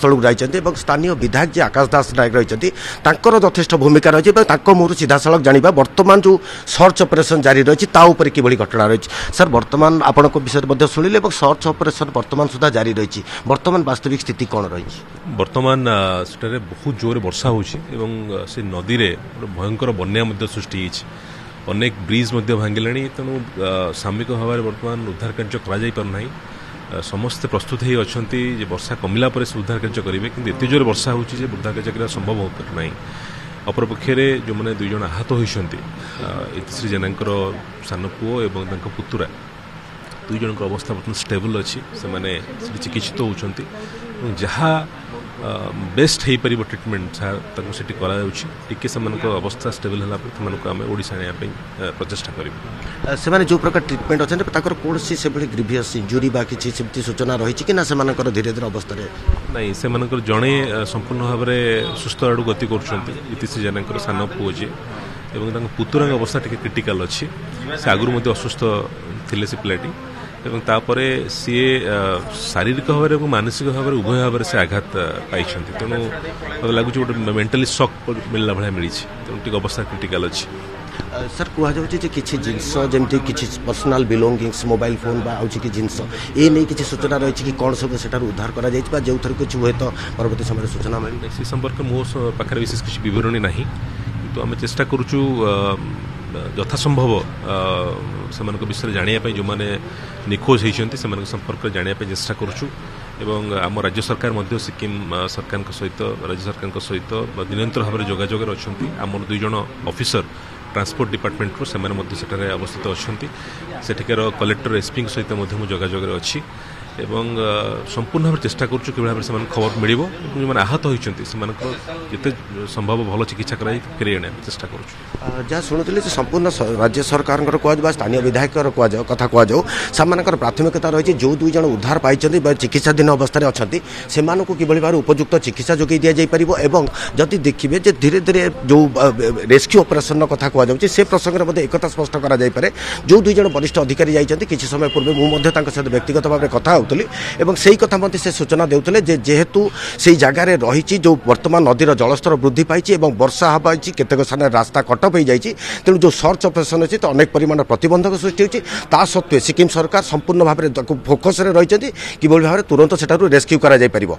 स्थल को स्थानीय विधायक जी आकाश दास नायक रही यथेष भूमिका रही मुहर सीधा साल जाना बर्तमान जो सर्च ऑपरेशन जारी रही कि घटना रही सर बर्तमान आपण विषय शुणिले सर्च ऑपरेशन बर्तमान सुधा जारी रही बर्तमान वास्तविक स्थिति कौन रही बर्तमान सेठारे बहुत जोर वर्षा होछि एवं से नदी रे भयंकर बन्या सृष्टि अनेक ब्रिज भांगिले तेणु सामूहिक भाव में बर्तमान उद्धार कार्य कर समस्ते प्रस्तुत ही अच्छा वर्षा कमिला पर से उद्धार कार्य करेंगे कि एत जोर वर्षा होची उद्धार कार्य करना संभव होना अपरपक्षे जो मैंने दुई जन आहत होती इतिश्री जेनांकर सान पुओ एवं पुतुरा दुई जन अवस्था बर्तमान स्टेबल अच्छी से चिकित्सित होती जहाँ बेस्ट हो पार ट्रिटमेंट से टी से अवस्था स्टेबल है आम ओडिशा आने प्रचेषा करूँ से जो प्रकार ट्रिटमेंट अच्छे कौन से ग्रीवियस इंजुरी बा किसी सूचना रही कि ना से धीरे धीरे अवस्था नहीं से जड़े संपूर्ण भाव में सुस्थ आड़ गति करिश्री जेना सान पुओ जी एवं पुतुरा अवस्था टी क्रिटिकाल अच्छी से आगुरी असुस्थ थे से पिलाटी एवं तापरे सी शारीरिक भाव में मानसिक भाव में उभय भाव से आघात पाई तेणु मतलब लगुच गोटे मेंटली शॉक मिलला भाया मिली तेणु टी अवस्था क्रिटिकाल अच्छी सर कहुच्छे किसी जिनस जमी किसी पर्सनाल बिलोंगिंग्स मोबाइल फोन बा कि जिनस ये नहीं किसी सूचना रही कि कौन सब सेठार उद्धार कर जो थर कुछ हुए तो परवर्ती समय सूचना मिले से संपर्क मो पाखे विशेष किसी बरणी ना कि आम चेष्टा करुचु यथासंभव से विषय जानापी जो मैंने निखोज होती संपर्क जानापी चेष्टा करुचु एवं आम राज्य सरकार सिक्किम सरकार सहित राज्य सरकार सहित निरंतर भाव में जोगाजोग अच्छा आम दुई जन ऑफिसर ट्रांसपोर्ट डिपार्टमेंट रो सेठारे अवस्थित अच्छा सेठिकार कलेक्टर एसपी सहित जोगाजोग अच्छी एवं संपूर्ण भाव चेष्टा करुँ कि भाव में खबर मिल जो आहत होती जिते संभव भल चिकित्सा कराई फेरी आने चेष्टा करुँ जहाँ शुणुली संपूर्ण राज्य सरकार कह स्थानीय विधायक कथा कहु से प्राथमिकता रही जो दुई जन उद्धार पाई चिकित्साधीन अवस्था अच्छा से कि भाव उपयुक्त चिकित्सा जोगे दि जापर और जदि देखिए धीरे धीरे जो रेस्क्यू ऑपरेशन कथा कहु से प्रसंग में एक स्पष्ट कर जो दुई जन वरिष्ठ अधिकारी जाइए किसी समय पूर्व मुझे व्यक्तिगत भाव में कथा एवं से कथा मत से सूचना देते जेहेतु से जगार रही जो वर्तमान नदीर जलस्तर वृद्धि पाई वर्षा हवा केतेक स्थान रास्ता कटअप हो जाए तेणु जो सर्च ऑपरेशन अच्छी तो अनेक परिमाण प्रतिबंधक सृष्टि होता सत्वे सिक्किम सरकार संपूर्ण भाव में फोकस रही कि भाव में तुरंत सेठारु रेस्क्यू करा जाय परिबो।